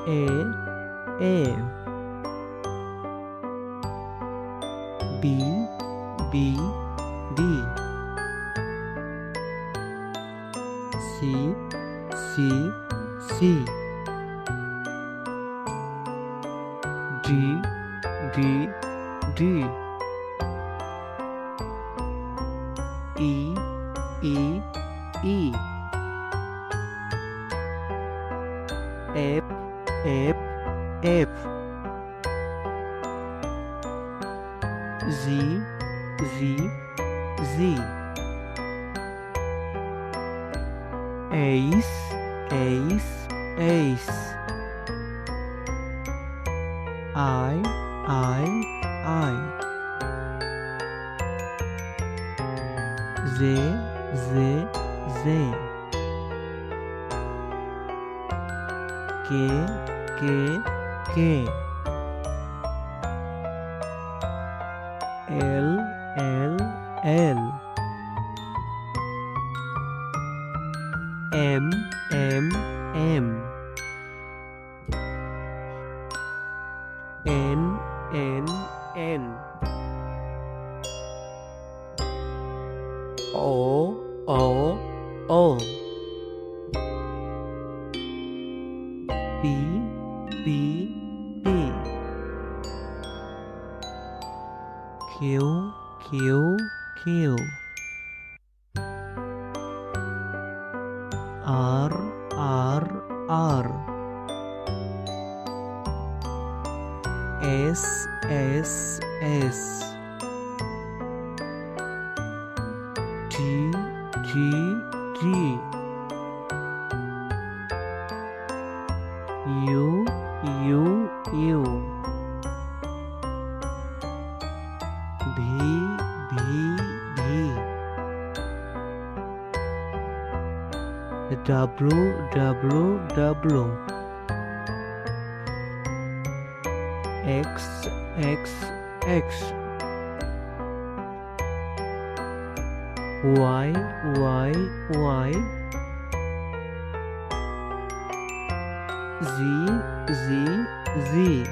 A B B B C C C D D D E E E F F F Z Z Z Ace Ace Ace I Z Z Z K K K L L L M M M N N N O O O P P P Q Q Q R R R S S S T T T U U U V V V W W W X X X Y Y Y Z Z Z